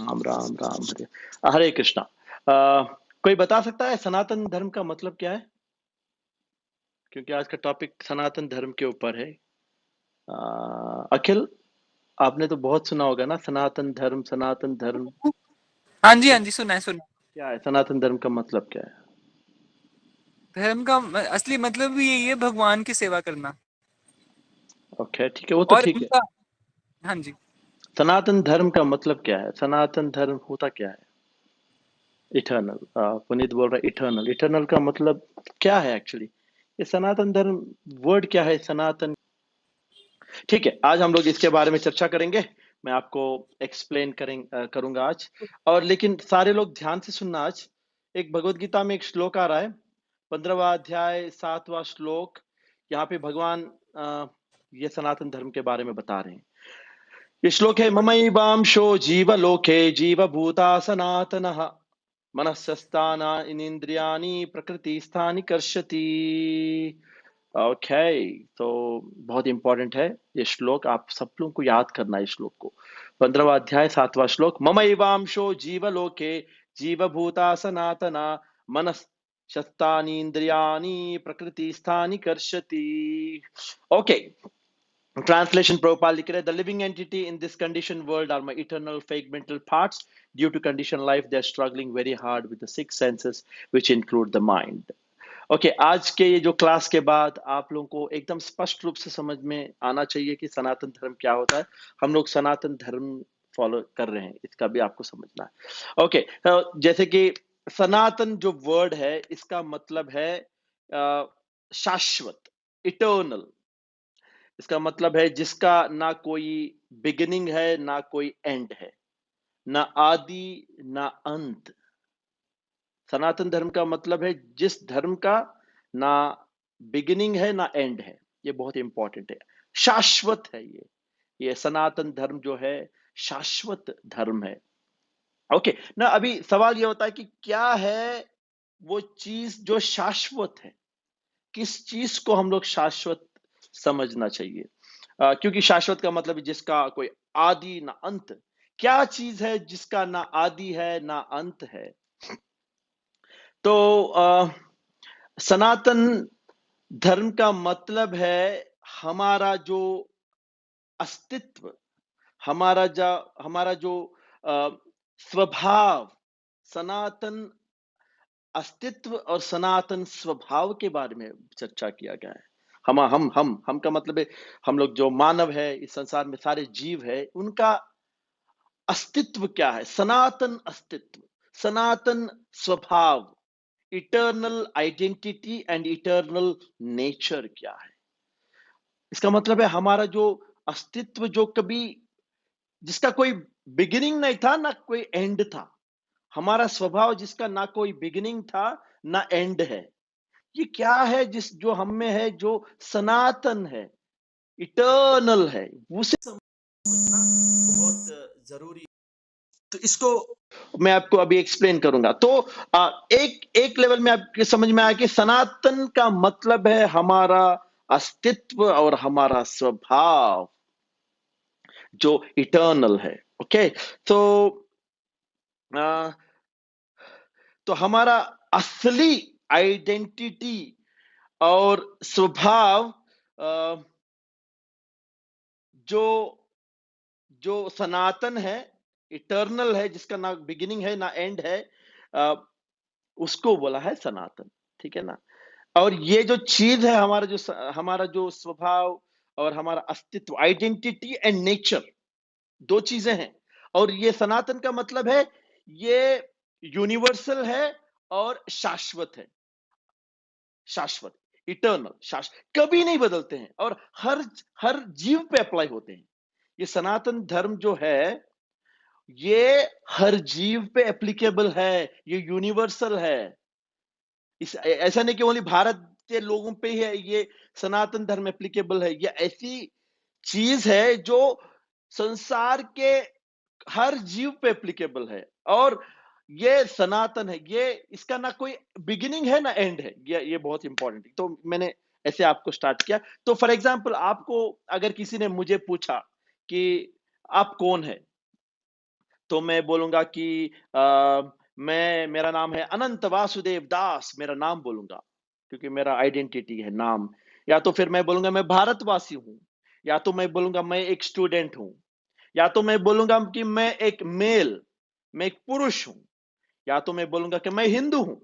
राम राम राम हरे हरे कृष्णा। कोई बता सकता है सनातन धर्म का मतलब क्या है? क्योंकि आज का टॉपिक सनातन धर्म के ऊपर है। अखिल, आपने तो बहुत सुना होगा ना, सनातन धर्म सनातन धर्म। हाँ जी, हाँ क्या जी, सुना है, सुना है। क्या है सनातन धर्म का मतलब क्या है? धर्म का असली मतलब भी यही है, भगवान की सेवा करना। ओके, ठीक है, वो तो और ठीक है। उनका हाँ जी। सनातन धर्म का मतलब क्या है? सनातन धर्म होता क्या है? इटर्नल। पुनीत बोल रहा है इटर्नल। इटर्नल का मतलब क्या है एक्चुअली? ये सनातन धर्म वर्ड क्या है? सनातन। ठीक है, आज हम लोग इसके बारे में चर्चा करेंगे। मैं आपको एक्सप्लेन करूंगा आज। और लेकिन सारे लोग ध्यान से सुनना आज। एक भगवत गीता में एक श्लोक आ रहा है, 15वां अध्याय 7वां श्लोक। यहाँ पे भगवान ये सनातन धर्म के बारे में बता रहे हैं। ये श्लोक है, ममैवांशो जीवलोके जीवभूता सनातनः मनस्सस्ताना इन्द्रियाणि प्रकृतिस्थानि कर्षति। ओके, तो बहुत इंपॉर्टेंट है ये श्लोक, आप सब लोगों को याद करना है इस श्लोक को। 15वां अध्याय 7वां श्लोक, ममैवांशो जीवलोके जीवभूता सनातना मनस्सस्तानि इन्द्रियाणि प्रकृतिस्थानि कर्षति। ओके, Translation Prabhupada लिख रहे हैं, The living entity in this conditioned world are my eternal fake mental parts. Due to conditioned life, they are struggling very hard with the six senses, which include the mind. Okay, आज के ये जो class के बाद आप लोगों को एकदम स्पष्ट रूप से समझ में आना चाहिए कि सनातन धर्म क्या होता है। हम लोग सनातन धर्म फॉलो कर रहे हैं, इसका भी आपको समझना है। ओके, जैसे कि सनातन जो वर्ड है, इसका मतलब है शाश्वत, इटर्नल। इसका मतलब है जिसका ना कोई बिगिनिंग है ना कोई एंड है, ना आदि ना अंत। सनातन धर्म का मतलब है जिस धर्म का ना बिगिनिंग है ना एंड है। ये बहुत इंपॉर्टेंट है, शाश्वत है ये सनातन धर्म जो है शाश्वत धर्म है। ओके ना, अभी सवाल ये होता है कि क्या है वो चीज जो शाश्वत है? किस चीज को हम लोग शाश्वत समझना चाहिए? क्योंकि शाश्वत का मतलब है जिसका कोई आदि ना अंत। क्या चीज है जिसका ना आदि है ना अंत है? तो सनातन धर्म का मतलब है हमारा जो अस्तित्व, हमारा जो अ, स्वभाव, सनातन अस्तित्व और सनातन स्वभाव के बारे में चर्चा किया गया है। हम का मतलब है हम लोग जो मानव है, इस संसार में सारे जीव है, उनका अस्तित्व क्या है? सनातन अस्तित्व, सनातन स्वभाव, eternal identity and eternal nature क्या है? इसका मतलब है हमारा जो अस्तित्व, जो कभी जिसका कोई बिगिनिंग नहीं था ना कोई एंड था। हमारा स्वभाव जिसका ना कोई बिगिनिंग था ना एंड है। ये क्या है जिस जो हम में है, जो सनातन है, इटर्नल है, उसे समझना बहुत जरूरी। तो इसको मैं आपको अभी एक्सप्लेन करूंगा। तो एक एक लेवल में आपके समझ में आया कि सनातन का मतलब है हमारा अस्तित्व और हमारा स्वभाव जो इटर्नल है। ओके, तो आ, तो हमारा असली आइडेंटिटी और स्वभाव, अ, जो जो सनातन है, इटर्नल है, जिसका ना बिगिनिंग है ना एंड है, अ, उसको बोला है सनातन। ठीक है ना? और ये जो चीज है, हमारा जो स्वभाव और हमारा अस्तित्व, आइडेंटिटी एंड नेचर, दो चीजें हैं। और ये सनातन का मतलब है ये यूनिवर्सल है और शाश्वत है। शाश्वत, इटर्नल, कभी नहीं बदलते हैं और हर हर जीव पे अप्लाई होते हैं। ये सनातन धर्म जो है ये हर जीव पे एप्लीकेबल है, ये यूनिवर्सल है। ऐसा नहीं कि ओनली भारत के लोगों पे ही है ये सनातन धर्म एप्लीकेबल है। ये ऐसी चीज है जो संसार के हर जीव पे एप्लीकेबल है। और ये सनातन है, ये इसका ना कोई बिगिनिंग है ना एंड है। ये बहुत इंपॉर्टेंट है। तो मैंने ऐसे आपको स्टार्ट किया। तो फॉर एग्जांपल, आपको अगर किसी ने मुझे पूछा कि आप कौन है, तो मैं बोलूंगा कि मेरा नाम है अनंत वासुदेव दास, मेरा नाम बोलूंगा, क्योंकि मेरा आइडेंटिटी है नाम। या तो फिर मैं बोलूंगा मैं भारतवासी हूँ, या तो मैं बोलूंगा मैं एक स्टूडेंट हूँ, या तो मैं बोलूंगा कि मैं एक पुरुष हूं, या तो मैं बोलूंगा कि मैं हिंदू हूं।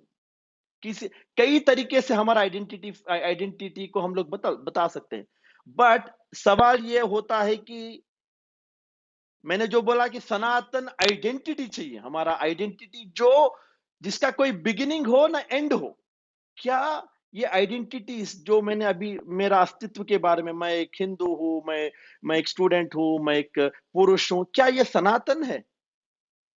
किसी कई तरीके से हमारा आइडेंटिटी को हम लोग बता सकते हैं। बट सवाल यह होता है कि मैंने जो बोला कि सनातन आइडेंटिटी चाहिए, हमारा आइडेंटिटी जो जिसका कोई बिगिनिंग हो ना एंड हो। क्या ये आइडेंटिटी जो मैंने अभी मेरा अस्तित्व के बारे में, मैं एक हिंदू हूं, मैं एक स्टूडेंट हूं, मैं एक पुरुष हूं, क्या ये सनातन है?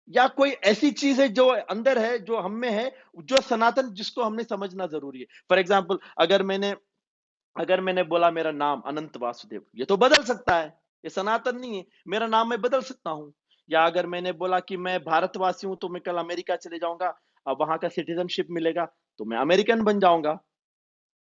या कोई ऐसी चीज है जो अंदर है, जो हम में है, जो सनातन, जिसको हमने समझना जरूरी है। फॉर एग्जाम्पल, अगर मैंने बोला मेरा नाम अनंत वासुदेव, ये तो बदल सकता है, ये सनातन नहीं है। मेरा नाम मैं बदल सकता हूँ। या अगर मैंने बोला कि मैं भारतवासी हूं, तो मैं कल अमेरिका चले जाऊंगा, अब वहां का सिटीजनशिप मिलेगा, तो मैं अमेरिकन बन जाऊंगा,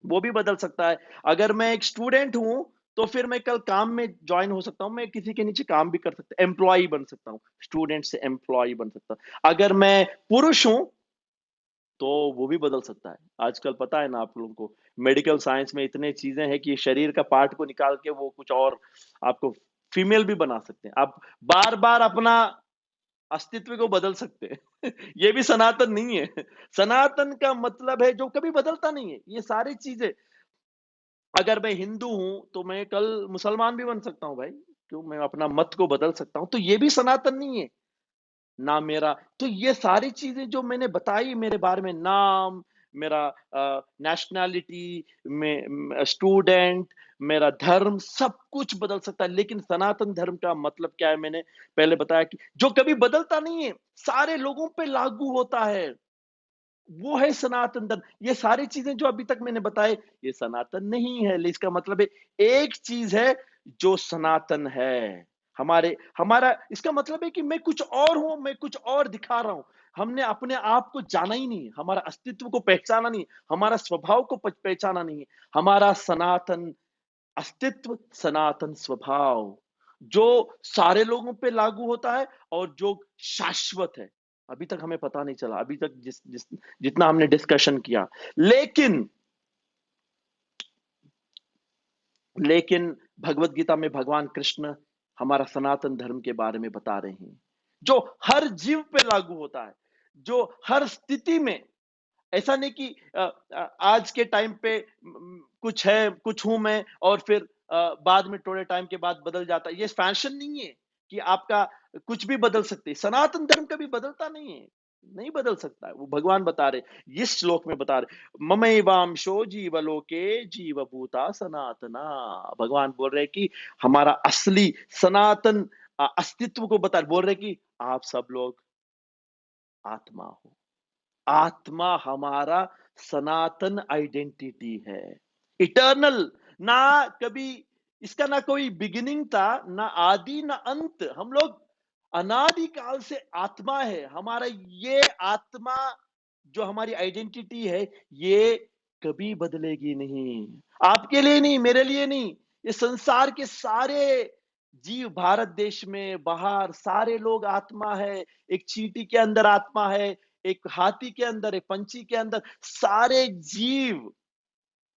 वो भी बदल सकता है। अगर मैं एक स्टूडेंट हूं, तो फिर मैं कल काम में ज्वाइन हो सकता हूं, मैं किसी के नीचे काम भी कर सकता हूं, एम्प्लॉय बन सकता हूं, स्टूडेंट से एम्प्लॉय बन सकता हूं। अगर मैं पुरुष हूं, तो वो भी बदल सकता है। आजकल पता है ना आप लोगों को, मेडिकल साइंस में इतने चीजें हैं कि शरीर का पार्ट को निकाल के वो कुछ और आपको फीमेल भी बना सकते हैं। आप बार बार अपना अस्तित्व को बदल सकते हैं। ये भी सनातन नहीं है। सनातन का मतलब है जो कभी बदलता नहीं है। ये सारी चीजें, अगर मैं हिंदू हूं, तो मैं कल मुसलमान भी बन सकता हूं भाई, क्यों? मैं अपना मत को बदल सकता हूं, तो ये भी सनातन नहीं है ना मेरा। तो ये सारी चीजें जो मैंने बताई मेरे बारे में, नाम, मेरा नेशनैलिटी, में स्टूडेंट, मेरा धर्म, सब कुछ बदल सकता है। लेकिन सनातन धर्म का मतलब क्या है? मैंने पहले बताया कि जो कभी बदलता नहीं है, सारे लोगों पे लागू होता है, वो है सनातन धर्म। ये सारी चीजें जो अभी तक मैंने बताए, ये सनातन नहीं है। इसका मतलब है, एक चीज है जो सनातन है। हमारा इसका मतलब है कि मैं कुछ और हूं, मैं कुछ और दिखा रहा हूं। हमने अपने आप को जाना ही नहीं, हमारा अस्तित्व को पहचाना नहीं, हमारा स्वभाव को पहचाना नहीं। हमारा सनातन अस्तित्व, सनातन स्वभाव, जो सारे लोगों पे लागू होता है और जो शाश्वत है, अभी तक हमें पता नहीं चला, अभी तक जितना हमने डिस्कशन किया। लेकिन लेकिन भगवत गीता में भगवान कृष्ण हमारा सनातन धर्म के बारे में बता रहे हैं, जो हर जीव पे लागू होता है, जो हर स्थिति में। ऐसा नहीं कि आज के टाइम पे कुछ है, कुछ हूं मैं, और फिर बाद में थोड़े टाइम के बाद बदल जाता है। ये फैशन नहीं है कि आपका कुछ भी बदल सकते। सनातन धर्म कभी बदलता नहीं है, नहीं बदल सकता है। वो भगवान बता रहे, इस श्लोक में बता रहे, ममैवांशो जीवलोके जीवभूता सनातना। भगवान बोल रहे कि हमारा असली सनातन अस्तित्व को बोल रहे कि आप सब लोग आत्मा हो। आत्मा हमारा सनातन आइडेंटिटी है, इटर्नल। ना कभी इसका ना कोई बिगिनिंग था, ना आदि ना अंत। हम लोग अनादि काल से आत्मा है हमारा। ये आत्मा जो हमारी आइडेंटिटी है, ये कभी बदलेगी नहीं। आपके लिए नहीं, मेरे लिए नहीं, ये संसार के सारे जीव, भारत देश में बाहर सारे लोग आत्मा है। एक चींटी के अंदर आत्मा है, एक हाथी के अंदर, एक पंछी के अंदर, सारे जीव,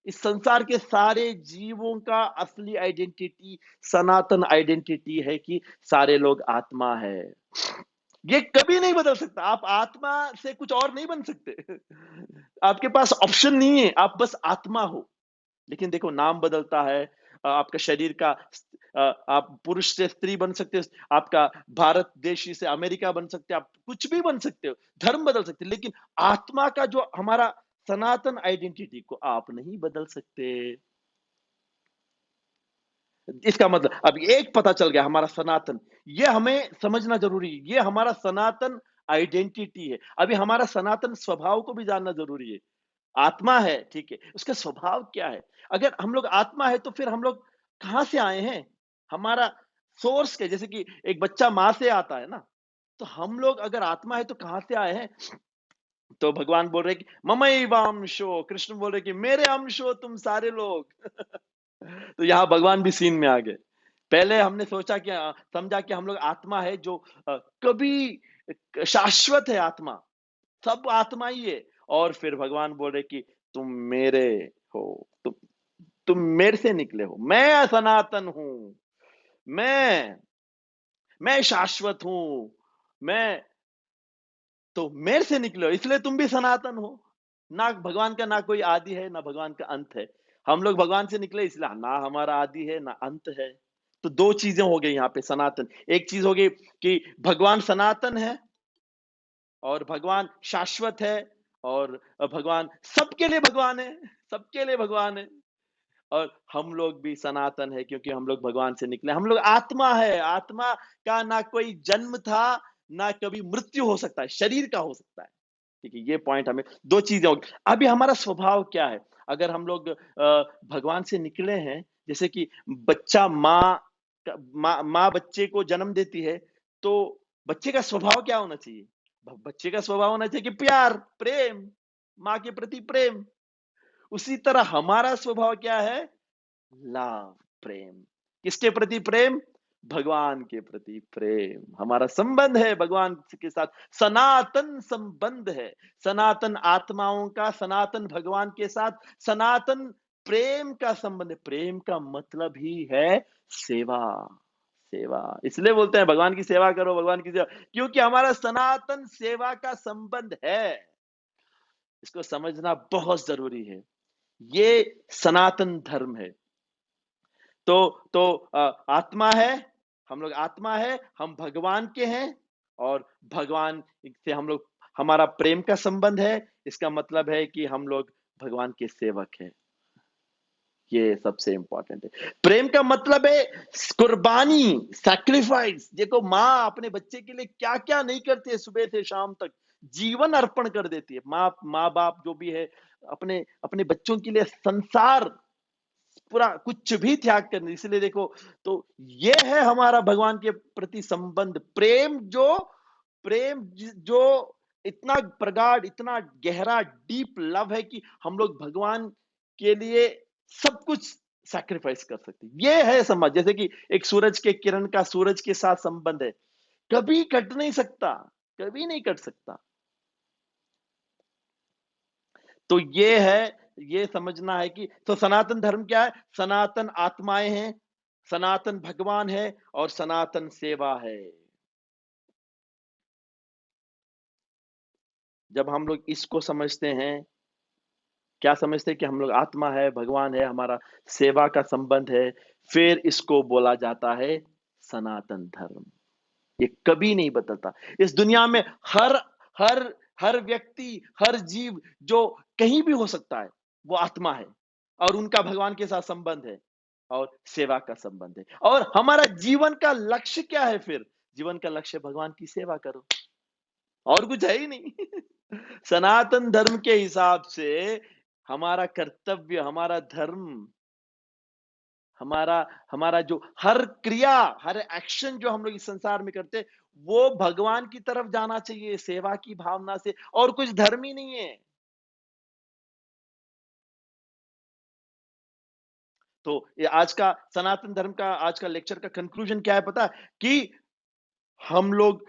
इस संसार के सारे जीवों का असली आइडेंटिटी, सनातन आइडेंटिटी है कि सारे लोग आत्मा है। ये कभी नहीं बदल सकता। आप आत्मा से कुछ और नहीं बन सकते। आपके पास ऑप्शन नहीं है, आप बस आत्मा हो। लेकिन देखो, नाम बदलता है, आपका शरीर का, आप पुरुष से स्त्री बन सकते हो, आपका भारत देशी से अमेरिका बन सकते हो, आप कुछ भी बन सकते हो, धर्म बदल सकते हो, लेकिन आत्मा का जो हमारा सनातन आइडेंटिटी को आप नहीं बदल सकते। इसका मतलब अब एक पता चल गया, हमारा सनातन, ये हमें समझना जरूरी है। ये हमारा सनातन आइडेंटिटी है। अभी हमारा सनातन स्वभाव को भी जानना जरूरी है। आत्मा है, ठीक है, उसका स्वभाव क्या है? अगर हम लोग आत्मा है, तो फिर हम लोग कहां से आए हैं? हमारा सोर्स के, जैसे कि एक बच्चा मां से आता है ना, तो हम लोग अगर आत्मा है तो कहां से आए हैं? तो भगवान बोल रहे कि ममैवांशो, कृष्ण बोल रहे कि मेरे अंश हो तुम सारे लोग। तो यहाँ भगवान भी सीन में आ गए। पहले हमने समझा कि हम लोग आत्मा है जो कभी शाश्वत है आत्मा, सब आत्मा ही है। और फिर भगवान बोल रहे कि तुम मेरे हो, तुम मेरे से निकले हो, मैं सनातन हूं, मैं मैं शाश्वत हूं, मैं, तो मेरे से निकले हो इसलिए तुम भी सनातन हो। ना भगवान का ना कोई आदि है ना भगवान का अंत है। हम लोग भगवान से निकले इसलिए ना हमारा आदि है ना अंत है। तो दो चीजें हो गई यहाँ पे सनातन। एक चीज हो गई कि भगवान सनातन है और भगवान शाश्वत है, और भगवान सबके लिए भगवान है, सबके लिए भगवान है। और हम लोग भी सनातन है क्योंकि हम लोग भगवान से निकले, हम लोग आत्मा है। आत्मा का ना कोई जन्म था ना कभी मृत्यु हो सकता है, शरीर का हो सकता है। ठीक है, ये पॉइंट हमें, दो चीजें होगी। अभी हमारा स्वभाव क्या है? अगर हम लोग भगवान से निकले हैं, जैसे कि बच्चा माँ बच्चे को जन्म देती है, तो बच्चे का स्वभाव क्या होना चाहिए? बच्चे का स्वभाव होना चाहिए कि प्यार, प्रेम, माँ के प्रति प्रेम। उसी तरह हमारा स्वभाव क्या है? लव, प्रेम। किसके प्रति प्रेम? भगवान के प्रति प्रेम। हमारा संबंध है भगवान के साथ, सनातन संबंध है, सनातन आत्माओं का सनातन भगवान के साथ सनातन प्रेम का संबंध है। प्रेम का मतलब ही है सेवा। सेवा, इसलिए बोलते हैं भगवान की सेवा करो, भगवान की सेवा, क्योंकि हमारा सनातन सेवा का संबंध है। इसको समझना बहुत जरूरी है। ये सनातन धर्म है। तो आत्मा है, हम लोग आत्मा है, हम भगवान के हैं, और भगवान से हम लोग, हमारा प्रेम का संबंध है। इसका मतलब है कि हम लोग भगवान के सेवक हैं। ये सबसे इंपॉर्टेंट है। प्रेम का मतलब है कुर्बानी, सैक्रिफाइस। देखो माँ अपने बच्चे के लिए क्या क्या नहीं करती है, सुबह से शाम तक जीवन अर्पण कर देती है। माँ बाप जो भी है, अपने अपने बच्चों के लिए संसार पूरा कुछ भी त्याग करने। इसलिए देखो, तो ये है हमारा भगवान के प्रति संबंध, प्रेम जो इतना प्रगाढ़, इतना गहरा, डीप लव है कि हम लोग भगवान के लिए सब कुछ सैक्रिफाइस कर सकते हैं। ये है समझ। जैसे कि एक सूरज के किरण का सूरज के साथ संबंध है, कभी कट नहीं सकता, कभी नहीं कट सकता। तो ये है, ये समझना है कि तो सनातन धर्म क्या है? सनातन आत्माएं हैं, सनातन भगवान है, और सनातन सेवा है। जब हम लोग इसको समझते हैं, क्या समझते हैं कि हम लोग आत्मा है, भगवान है, हमारा सेवा का संबंध है, फिर इसको बोला जाता है सनातन धर्म। ये कभी नहीं बदलता। इस दुनिया में हर हर हर व्यक्ति, हर जीव जो कहीं भी हो सकता है, वो आत्मा है, और उनका भगवान के साथ संबंध है और सेवा का संबंध है। और हमारा जीवन का लक्ष्य क्या है फिर? जीवन का लक्ष्य भगवान की सेवा करो, और कुछ है ही नहीं। सनातन धर्म के हिसाब से हमारा कर्तव्य, हमारा धर्म, हमारा हमारा जो हर क्रिया, हर एक्शन जो हम लोग इस संसार में करते, वो भगवान की तरफ जाना चाहिए, सेवा की भावना से, और कुछ धर्म ही नहीं है। तो ये आज का सनातन धर्म का आज का लेक्चर का कंक्लूजन क्या है पता है? कि हम लोग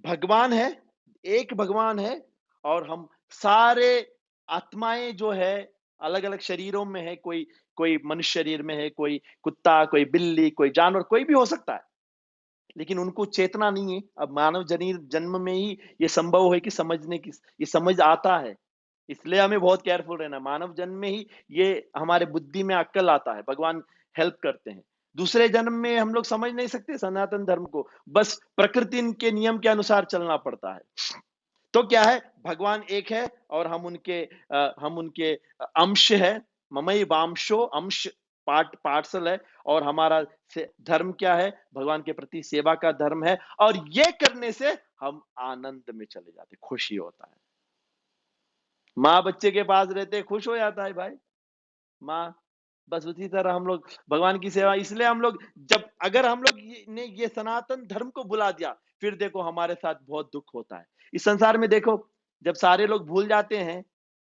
भगवान है, एक भगवान है, और हम सारे आत्माएं जो है अलग अलग शरीरों में है। कोई कोई मनुष्य शरीर में है, कोई कुत्ता, कोई बिल्ली, कोई जानवर, कोई भी हो सकता है, लेकिन उनको चेतना नहीं है। अब मानव जनीर जन्म में ही ये संभव है कि समझने की, ये समझ आता है। इसलिए हमें बहुत केयरफुल रहना। मानव जन्म में ही ये हमारे बुद्धि में अक्ल आता है, भगवान हेल्प करते हैं। दूसरे जन्म में हम लोग समझ नहीं सकते सनातन धर्म को, बस प्रकृति के नियम के अनुसार चलना पड़ता है। तो क्या है? भगवान एक है, और हम उनके अंश है। ममई वांशो अंश, पार्सल है। और हमारा धर्म क्या है? भगवान के प्रति सेवा का धर्म है। और ये करने से हम आनंद में चले जाते, खुशी होता है। माँ बच्चे के पास रहते खुश हो जाता है भाई, माँ। बस उसी तरह हम लोग भगवान की सेवा, इसलिए हम लोग, जब अगर हम लोग ने ये सनातन धर्म को भुला दिया, फिर देखो हमारे साथ बहुत दुख होता है इस संसार में। देखो, जब सारे लोग भूल जाते हैं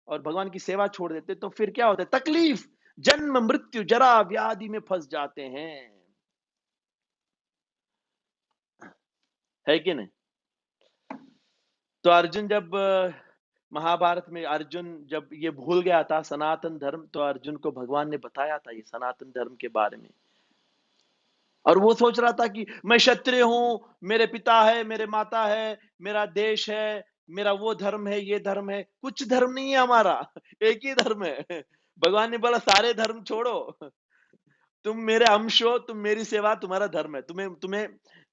और भगवान की सेवा छोड़ देते, तो फिर क्या होता है? तकलीफ, जन्म, मृत्यु, जरा व्याधि में फंस जाते हैं, है कि नहीं? तो अर्जुन जब महाभारत में अर्जुन जब ये भूल गया था सनातन धर्म, तो अर्जुन को भगवान ने बताया था ये सनातन धर्म के बारे में। और वो सोच रहा था कि मैं क्षत्रिय हूं, मेरे पिता है, मेरे माता है, मेरा देश है, मेरा वो धर्म है, ये धर्म है। कुछ धर्म नहीं है हमारा, एक ही धर्म है। भगवान ने बोला सारे धर्म छोड़ो, तुम मेरे अंश हो, तुम मेरी सेवा तुम्हारा धर्म है। तुम्हें तुम्हें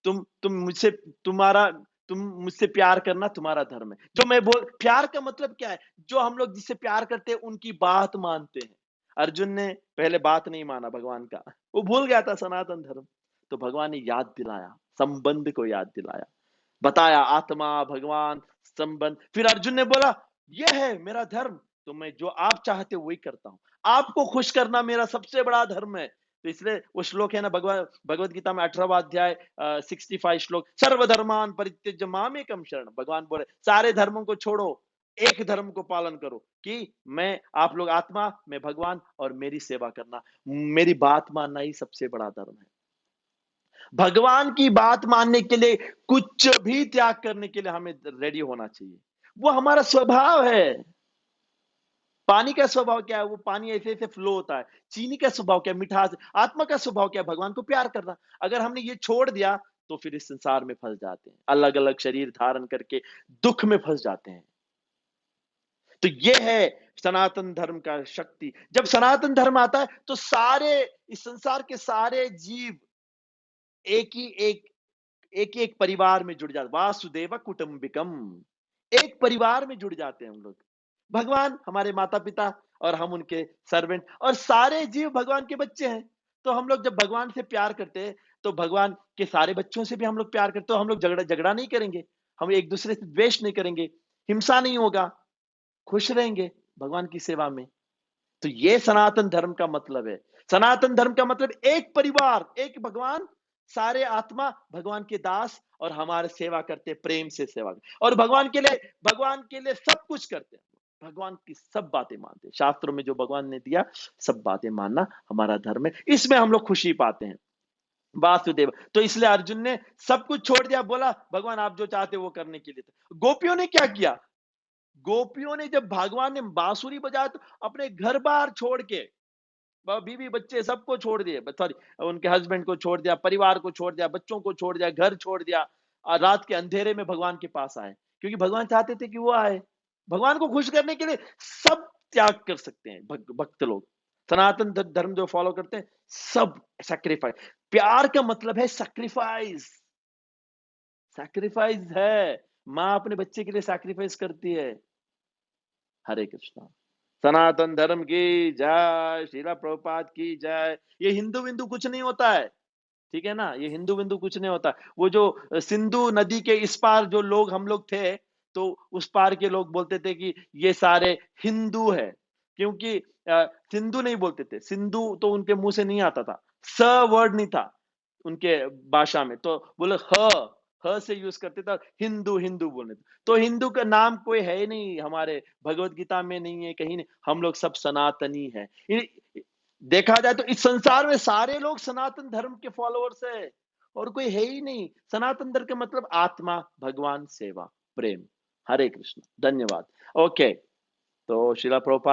तुम मुझसे तुम्हारा तुम मुझसे प्यार करना तुम्हारा धर्म है। जो मैं बोल प्यार का मतलब क्या है? जो हम लोग जिससे प्यार करते हैं उनकी बात मानते हैं। अर्जुन ने पहले बात नहीं माना भगवान का, वो भूल गया था सनातन धर्म। तो भगवान ने याद दिलाया, संबंध को याद दिलाया, बताया आत्मा भगवान संबंध। फिर अर्जुन ने बोला यह है मेरा धर्म, तो मैं जो आप चाहते हो वही करता हूं। आपको खुश करना मेरा सबसे बड़ा धर्म है। तो इसलिए वो श्लोक है ना, भगवत गीता में 18वां अध्याय 65 श्लोक, सर्वधर्मान परित्यज्य मामेकम शरण। भगवान बोले सारे धर्मों को छोड़ो, एक धर्म को पालन करो कि मैं आप लोग आत्मा, मैं भगवान, और मेरी सेवा करना, मेरी बात मानना ही सबसे बड़ा धर्म है। भगवान की बात मानने के लिए कुछ भी त्याग करने के लिए हमें रेडी होना चाहिए। वो हमारा स्वभाव है। पानी का स्वभाव क्या है? वो पानी ऐसे ऐसे फ्लो होता है। चीनी का स्वभाव क्या है? मिठास। आत्मा का स्वभाव क्या है? भगवान को प्यार करना। अगर हमने ये छोड़ दिया तो फिर इस संसार में फंस जाते हैं, अलग अलग शरीर धारण करके दुख में फंस जाते हैं। तो ये है सनातन धर्म का शक्ति। जब सनातन धर्म आता है तो सारे इस संसार के सारे जीव एक ही एक परिवार में जुड़ जाते, वासुदेव कुटुंबिकम, एक परिवार में जुड़ जाते हैं हम लोग। भगवान हमारे माता पिता और हम उनके सर्वेंट, और सारे जीव भगवान के बच्चे हैं। तो हम लोग जब भगवान से प्यार करते हैं तो भगवान के सारे बच्चों से भी हम लोग प्यार करते हैं। हम लोग झगड़ा झगड़ा नहीं करेंगे, हम एक दूसरे से द्वेष नहीं करेंगे, हिंसा नहीं होगा, खुश रहेंगे भगवान की सेवा में। तो ये सनातन धर्म का मतलब है। सनातन धर्म का मतलब एक परिवार, एक भगवान, सारे आत्मा भगवान के दास, और हमारे सेवा करते, प्रेम से सेवा करते, और भगवान के लिए सब कुछ करते हैं। भगवान की सब बातें मानते हैं। शास्त्रों में जो भगवान ने दिया सब बातें मानना हमारा धर्म है। इसमें हम लोग खुशी पाते हैं। वासुदेव। तो इसलिए अर्जुन ने सब कुछ छोड़ दिया, बोला भगवान आप जो चाहते वो करने के लिए। गोपियों ने क्या किया? गोपियों ने जब भगवान ने बांसुरी बजाया तो अपने घर बार छोड़ के, बीवी बच्चे सबको छोड़ दिए, सॉरी उनके हस्बैंड को छोड़ दिया, परिवार को छोड़ दिया, बच्चों को छोड़ दिया, घर छोड़ दिया, और रात के अंधेरे में भगवान के पास आए, क्योंकि भगवान चाहते थे कि वो आए। भगवान को खुश करने के लिए सब त्याग कर सकते हैं भक्त लोग। सनातन धर्म जो फॉलो करते हैं सब सैक्रिफाइस। प्यार का मतलब है सैक्रिफाइस। सैक्रिफाइस है, माँ अपने बच्चे के लिए सैक्रिफाइस करती है। हरे कृष्णा। सनातन धर्म की जय, श्रीला प्रभुपाद की जय। ये हिंदू बिंदु कुछ नहीं होता है, ठीक है ना? ये हिंदू बिंदु कुछ नहीं होता। वो जो सिंधु नदी के इस पार जो लोग हम लोग थे, तो उस पार के लोग बोलते थे कि ये सारे हिंदू है, क्योंकि सिंधु नहीं बोलते थे। सिंधु तो उनके मुंह से नहीं आता था, स वर्ड नहीं था उनके भाषा में, तो बोले ह से यूज करते थे, हिंदू हिंदू बोलने थे। तो हिंदू का नाम कोई है ही नहीं, हमारे भगवत गीता में नहीं है, कहीं नहीं। हम लोग सब सनातनी है। देखा जाए तो इस संसार में सारे लोग सनातन धर्म के फॉलोअर्स है, और कोई है ही नहीं। सनातन धर्म का मतलब आत्मा, भगवान, सेवा, प्रेम। हरे कृष्ण, धन्यवाद। ओके, तो शिला प्रभुपाद